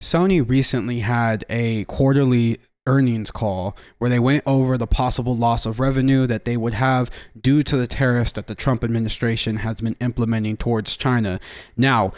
Sony recently had a quarterly earnings call where they went over the possible loss of revenue that they would have due to the tariffs that the Trump administration has been implementing towards China. Now,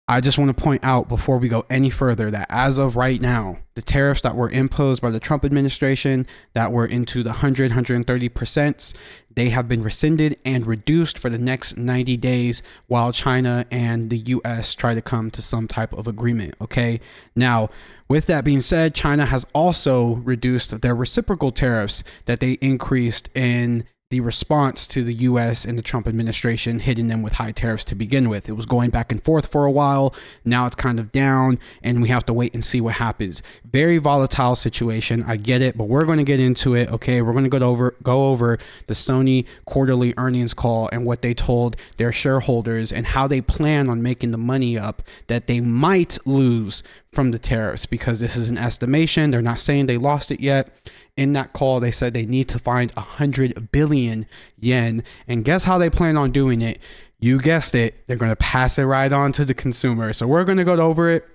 I just want to point out before we go any further that as of right now, the tariffs that were imposed by the Trump administration that were into the 130%, they have been rescinded and reduced for the next 90 days while China and the US try to come to some type of agreement. Okay. Now, with that being said, China has also reduced their reciprocal tariffs that they increased in the response to the US and the Trump administration hitting them with high tariffs to begin with. It was going back and forth for a while. Now it's kind of down and we have to wait and see what happens. Very volatile situation. I get it, but we're going to get into it. Okay. We're going to go over the Sony quarterly earnings call and what they told their shareholders and how they plan on making the money up that they might lose from the tariffs, because this is an estimation. They're not saying they lost it yet. In that call, they said they need to find 100 billion yen. And guess how they plan on doing it? You guessed it. They're going to pass it right on to the consumer. So we're going to go over it.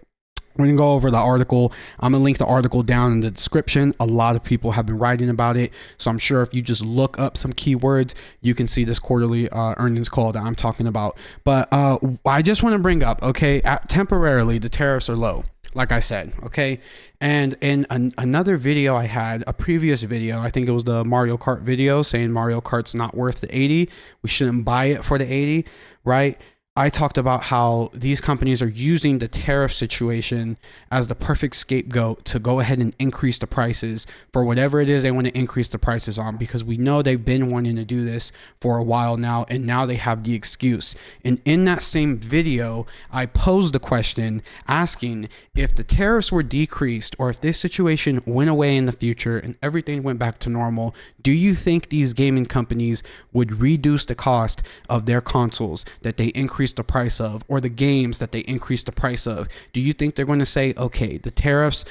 We're going to go over the article. I'm going to link the article down in the description. A lot of people have been writing about it. So I'm sure if you just look up some keywords, you can see this quarterly earnings call that I'm talking about. But I just want to bring up, okay, temporarily, the tariffs are low. Like I said, okay. And in another video I had, a previous video, I think it was the Mario Kart video saying Mario Kart's not worth the 80. We shouldn't buy it for the 80, right? I talked about how these companies are using the tariff situation as the perfect scapegoat to go ahead and increase the prices for whatever it is they want to increase the prices on, because we know they've been wanting to do this for a while now, and now they have the excuse. And in that same video, I posed the question asking if the tariffs were decreased or if this situation went away in the future and everything went back to normal, do you think these gaming companies would reduce the cost of their consoles that they increase the price of, or the games that they increase the price of? Do you think they're going to say, okay, the tariffs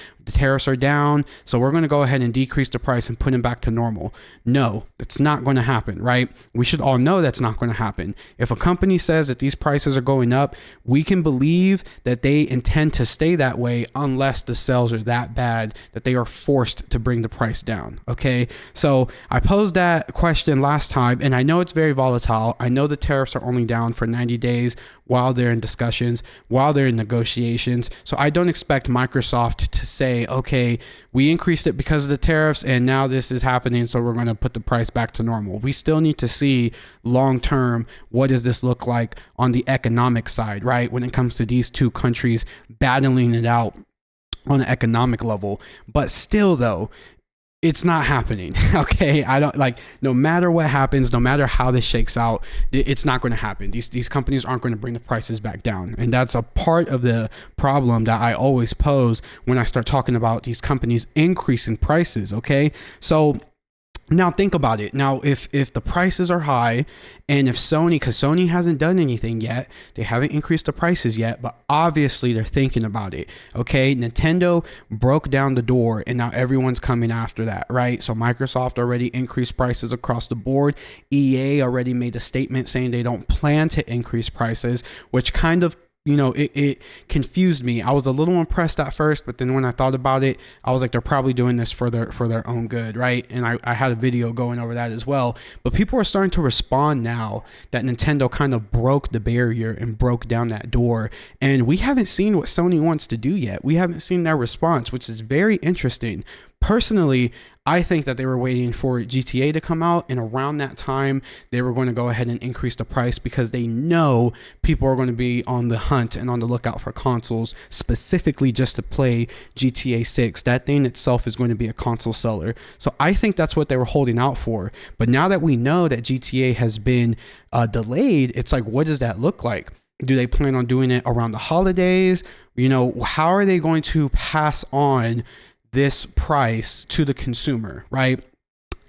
are down, so we're going to go ahead and decrease the price and put them back to normal? No, it's not going to happen, right? We should all know that's not going to happen. If a company says that these prices are going up, we can believe that they intend to stay that way unless the sales are that bad that they are forced to bring the price down. Okay, so I posed that question last time, and I know it's very volatile. I know the tariffs are only down for 90 days while they're in discussions, while they're in negotiations. So I don't expect Microsoft to say, okay, we increased it because of the tariffs and now this is happening, so we're going to put the price back to normal. We still need to see long term, what does this look like on the economic side, right? When it comes to these two countries battling it out on an economic level. But still though, it's not happening. Okay. I don't like, no matter what happens, no matter how this shakes out, it's not going to happen. These companies aren't going to bring the prices back down. And that's a part of the problem that I always pose when I start talking about these companies increasing prices. Okay. So now think about it. Now, if the prices are high and if because Sony hasn't done anything yet, they haven't increased the prices yet, but obviously they're thinking about it. Okay. Nintendo broke down the door and now everyone's coming after that, right? So Microsoft already increased prices across the board. EA already made a statement saying they don't plan to increase prices, which kind of, it confused me. I was a little impressed at first, but then when I thought about it, I was like, they're probably doing this for their own good, right? And I had a video going over that as well. But people are starting to respond now that Nintendo kind of broke the barrier and broke down that door. And we haven't seen what Sony wants to do yet. We haven't seen their response, which is very interesting. Personally, I think that they were waiting for GTA to come out, and around that time, they were going to go ahead and increase the price because they know people are going to be on the hunt and on the lookout for consoles, specifically just to play GTA 6. That thing itself is going to be a console seller. So I think that's what they were holding out for. But now that we know that GTA has been delayed, it's like, what does that look like? Do they plan on doing it around the holidays? How are they going to pass on this price to the consumer, right?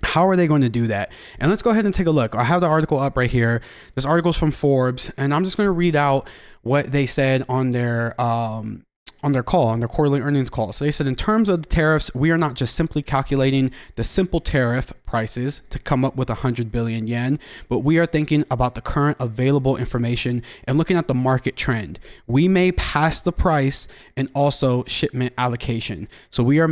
How are they going to do that? And let's go ahead and take a look. I have the article up right here. This article is from Forbes, and I'm just going to read out what they said on their quarterly earnings call. So they said, in terms of the tariffs, we are not just simply calculating the simple tariff prices to come up with 100 billion yen, but we are thinking about the current available information and looking at the market trend. We may pass the price and also shipment allocation. So we are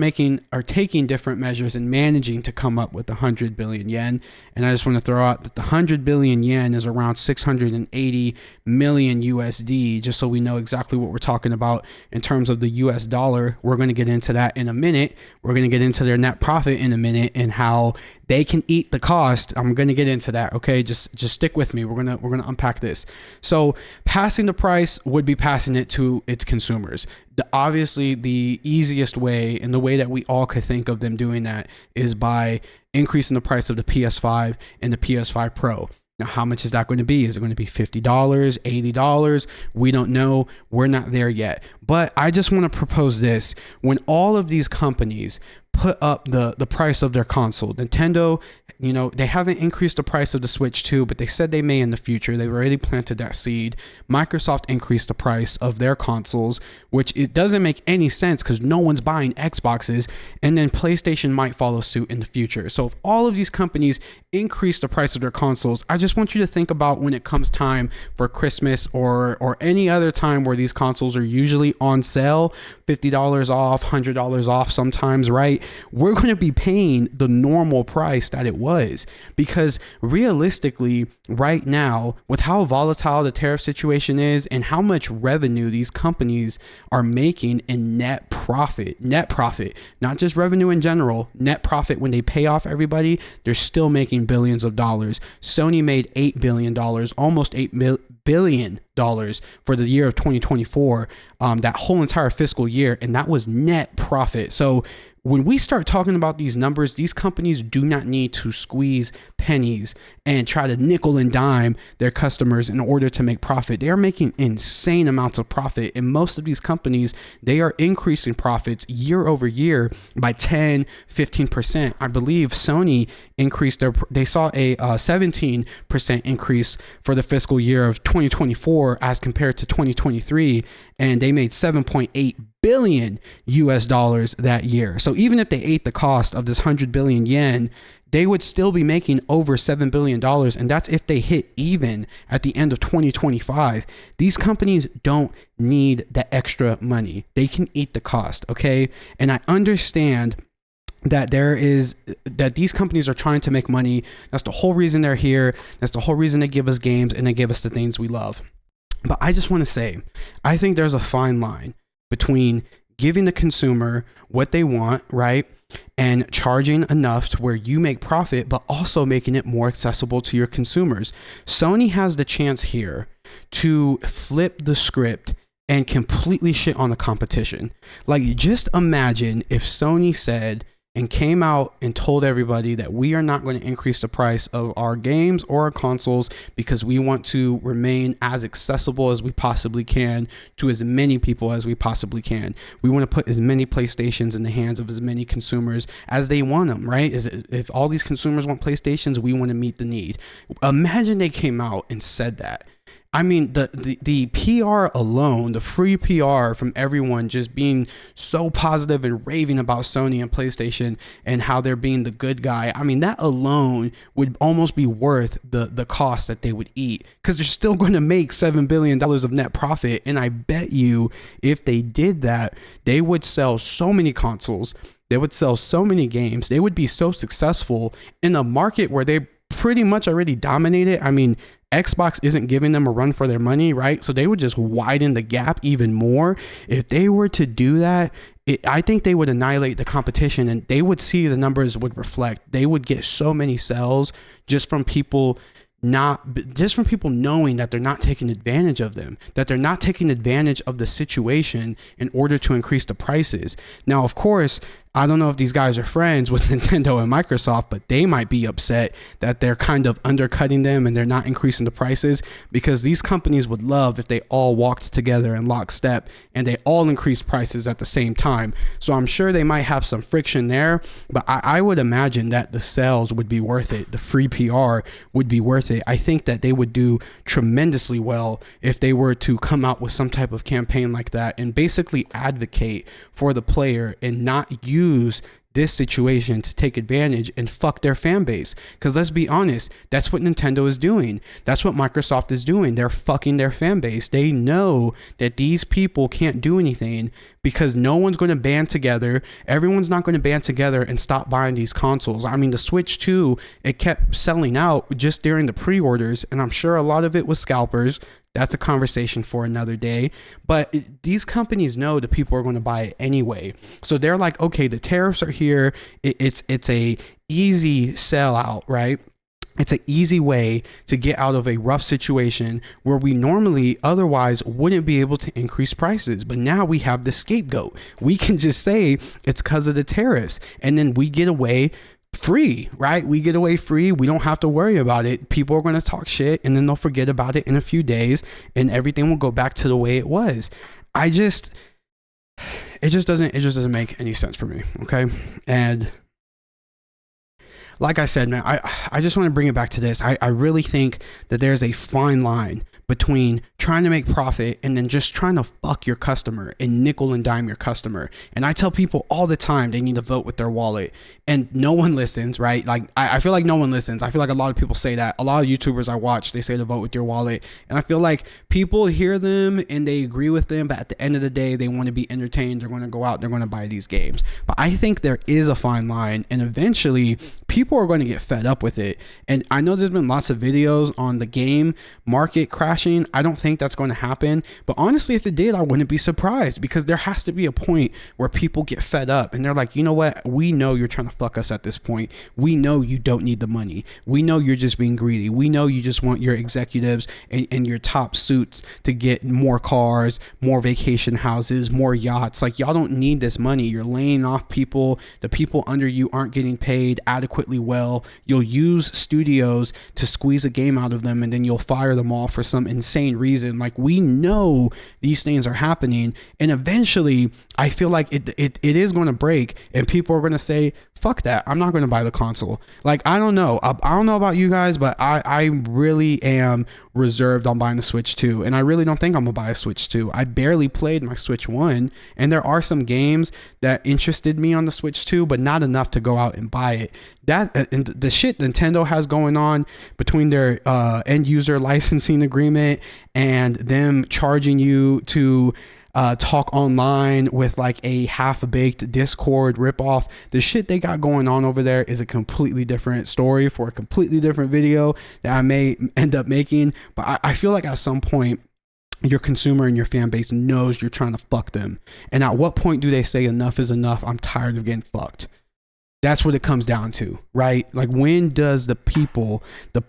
taking different measures and managing to come up with 100 billion yen. And I just want to throw out that the 100 billion yen is around 680 million USD, just so we know exactly what we're talking about in terms of the US dollar. We're going to get into that in a minute. We're going to get into their net profit in a minute and how they can eat the cost. I'm going to get into that. Okay. Just stick with me. We're going to unpack this. So passing the price would be passing it to its consumers. Obviously the easiest way and the way that we all could think of them doing that is by increasing the price of the PS5 and the PS5 Pro. Now, how much is that going to be? Is it going to be $50, $80? We don't know. We're not there yet. But I just want to propose this. When all of these companies put up the price of their console, Nintendo, they haven't increased the price of the Switch 2, but they said they may in the future. They've already planted that seed. Microsoft increased the price of their consoles, which it doesn't make any sense because no one's buying Xboxes, and then PlayStation might follow suit in the future. So if all of these companies increase the price of their consoles, I just want you to think about when it comes time for Christmas or any other time where these consoles are usually on sale, $50 off, $100 off sometimes, right? We're going to be paying the normal price that it was, because realistically right now, with how volatile the tariff situation is and how much revenue these companies are making in net profit, not just revenue in general, net profit, when they pay off everybody, they're still making billions of dollars. Sony made $8 billion, almost $8 billion for the year of 2024, that whole entire fiscal year, and that was net profit. So when we start talking about these numbers, these companies do not need to squeeze pennies and try to nickel and dime their customers in order to make profit. They are making insane amounts of profit. And most of these companies, they are increasing profits year over year by 10, 15%. I believe Sony increased they saw a 17% increase for the fiscal year of 2024 as compared to 2023. And they made 7.8 billion US dollars that year. So even if they ate the cost of this 100 billion yen, they would still be making over $7 billion. And that's if they hit even at the end of 2025. These companies don't need the extra money. They can eat the cost. Okay. And I understand that these companies are trying to make money. That's the whole reason they're here. That's the whole reason they give us games and they give us the things we love. But I just want to say, I think there's a fine line between giving the consumer what they want, right, and charging enough to where you make profit, but also making it more accessible to your consumers. Sony has the chance here to flip the script and completely shit on the competition. Like, just imagine if Sony said and came out and told everybody that we are not going to increase the price of our games or our consoles because we want to remain as accessible as we possibly can to as many people as we possibly can. We want to put as many PlayStations in the hands of as many consumers as they want them, right? If all these consumers want PlayStations, we want to meet the need. Imagine they came out and said that. I mean, the PR alone, the free PR from everyone just being so positive and raving about Sony and PlayStation and how they're being the good guy. I mean, that alone would almost be worth the cost that they would eat, because they're still going to make $7 billion of net profit. And I bet you if they did that, they would sell so many consoles. They would sell so many games. They would be so successful in a market where they pretty much already dominated. I mean, Xbox isn't giving them a run for their money, right? So they would just widen the gap even more. If they were to do that, I think they would annihilate the competition, and they would see the numbers would reflect. They would get so many sales just from people knowing that they're not taking advantage of them, that they're not taking advantage of the situation in order to increase the prices. Now, of course, I don't know if these guys are friends with Nintendo and Microsoft, but they might be upset that they're kind of undercutting them and they're not increasing the prices, because these companies would love if they all walked together in lockstep and they all increased prices at the same time. So I'm sure they might have some friction there, but I would imagine that the sales would be worth it. The free PR would be worth it. I think that they would do tremendously well if they were to come out with some type of campaign like that and basically advocate for the player and not use this situation to take advantage and fuck their fan base. Because let's be honest, that's what Nintendo is doing. That's what Microsoft is doing. They're fucking their fan base. They know that these people can't do anything because no one's going to band together. Everyone's not going to band together and stop buying these consoles. I mean, the Switch 2, it kept selling out just during the pre-orders, and I'm sure a lot of it was scalpers. That's a conversation for another day. But these companies know that people are going to buy it anyway. So they're like, okay, the tariffs are here. It's a easy sellout, right? It's an easy way to get out of a rough situation where we normally otherwise wouldn't be able to increase prices. But now we have the scapegoat. We can just say it's because of the tariffs, and then we get away free, right? We get away free. We don't have to worry about it. People are going to talk shit, and then they'll forget about it in a few days, and everything will go back to the way it was. It just doesn't make any sense for me. Okay. And like I said, man, I just want to bring it back to this. I really think that there's a fine line between trying to make profit and then just trying to fuck your customer and nickel and dime your customer. And I tell people all the time they need to vote with their wallet, and no one listens, right? Like I feel like no one listens. I feel like a lot of people say that. A lot of YouTubers I watch, they say to vote with your wallet, and I feel like people hear them and they agree with them, but at the end of the day, they want to be entertained. They're going to go out, they're going to buy these games. But I think there is a fine line, and eventually people are going to get fed up with it. And I know there's been lots of videos on the game market crashing. I don't think that's going to happen, but honestly, if it did, I wouldn't be surprised, because there has to be a point where people get fed up and they're like, you know what, we know you're trying to fuck us at this point. We know you don't need the money. We know you're just being greedy. We know you just want your executives and your top suits to get more cars, more vacation houses, more yachts. Like, y'all don't need this money. You're laying off people. The people under you aren't getting paid adequately well. You'll use studios to squeeze a game out of them, and then you'll fire them all for some insane reason. Like, we know these things are happening, and eventually I feel like it is going to break, and people are going to say, fuck that, I'm not going to buy the console. Like, I don't know about you guys, but I really am reserved on buying the Switch 2, and I really don't think I'm gonna buy a Switch 2. I barely played my Switch 1, and there are some games that interested me on the Switch 2, but not enough to go out and buy it. That and the shit Nintendo has going on between their end user licensing agreement and them charging you to talk online with like a half-baked Discord ripoff. The shit they got going on over there is a completely different story for a completely different video that I may end up making. But I feel like at some point, your consumer and your fan base knows you're trying to fuck them. And at what point do they say enough is enough? I'm tired of getting fucked. That's what it comes down to, right? Like, when does the people, the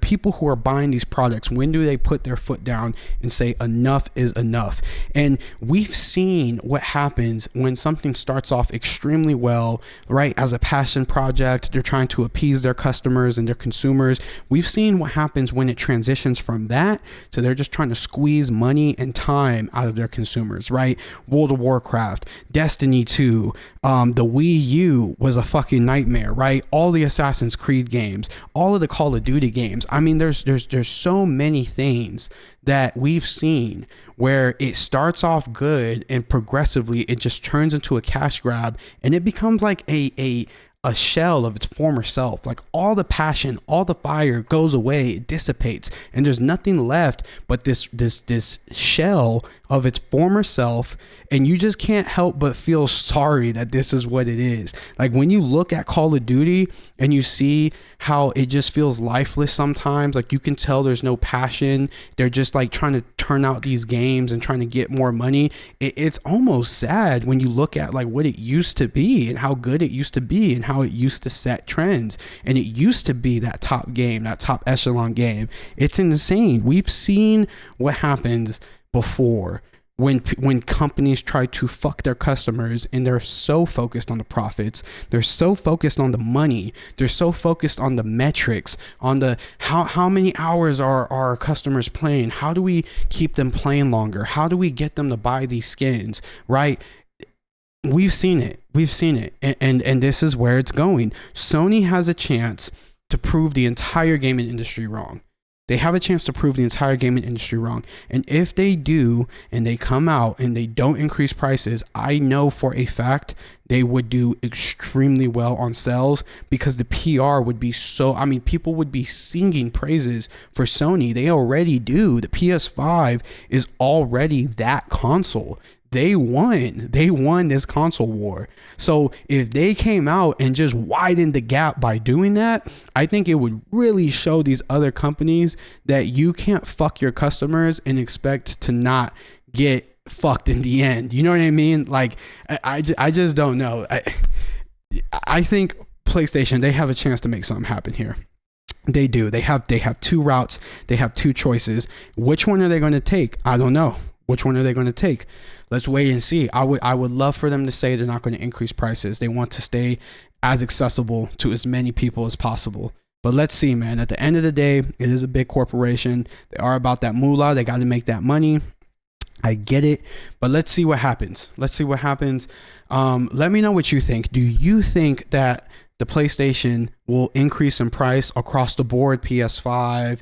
people who are buying these products, when do they put their foot down and say enough is enough? And we've seen what happens when something starts off extremely well, right? As a passion project, they're trying to appease their customers and their consumers. We've seen what happens when it transitions from that to they're just trying to squeeze money and time out of their consumers, right? World of Warcraft, Destiny 2, the Wii U was a fucking nightmare, right? All the Assassin's Creed games, all of the Call of Duty games. I mean, there's so many things that we've seen where it starts off good and progressively it just turns into a cash grab, and it becomes like a shell of its former self. Like, all the passion, all the fire goes away, it dissipates, and there's nothing left but this shell of its former self, and you just can't help but feel sorry that this is what it is. Like, when you look at Call of Duty and you see how it just feels lifeless sometimes, like, you can tell there's no passion. They're just like trying to turn out these games and trying to get more money. It's almost sad when you look at like what it used to be and how good it used to be and how it used to set trends, and it used to be that top game, that top echelon game. It's insane. We've seen what happens before when companies try to fuck their customers, and they're so focused on the profits, they're so focused on the money, they're so focused on the metrics, on the how many hours are our customers playing, how do we keep them playing longer, how do we get them to buy these skins, right? We've seen it, and this is where it's going. Sony has a chance to prove the entire gaming industry wrong. They have a chance to prove the entire gaming industry wrong. And if they do, and they come out and they don't increase prices, I know for a fact they would do extremely well on sales, because the PR would be so, I mean, people would be singing praises for Sony. They already do. The PS5 is already that console. They won this console war. So if they came out and just widened the gap by doing that, I think it would really show these other companies that you can't fuck your customers and expect to not get fucked in the end. You know what I mean? Like, I just don't know. I think PlayStation, they have a chance to make something happen here. They do. They have two routes. They have two choices. Which one are they going to take? I don't know. Which one are they going to take? Let's wait and see. I would love for them to say they're not going to increase prices. They want to stay as accessible to as many people as possible. But let's see, man. At the end of the day, it is a big corporation. They are about that moolah. They got to make that money. I get it, but let's see what happens. Let me know what you think. Do you think that the PlayStation will increase in price across the board? PS5,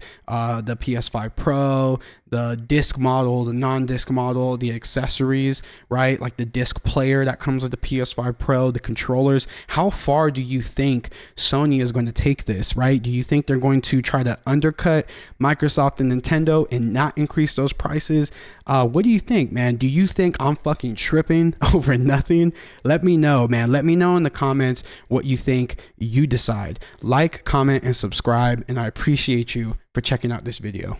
the PS5 Pro, the disc model, the non-disc model, the accessories, right? Like the disc player that comes with the PS5 Pro, the controllers. How far do you think Sony is going to take this, right? Do you think they're going to try to undercut Microsoft and Nintendo and not increase those prices? What do you think, man? Do you think I'm fucking tripping over nothing? Let me know, man. Let me know in the comments what you think. You decide. Like, comment, and subscribe, and I appreciate you for checking out this video.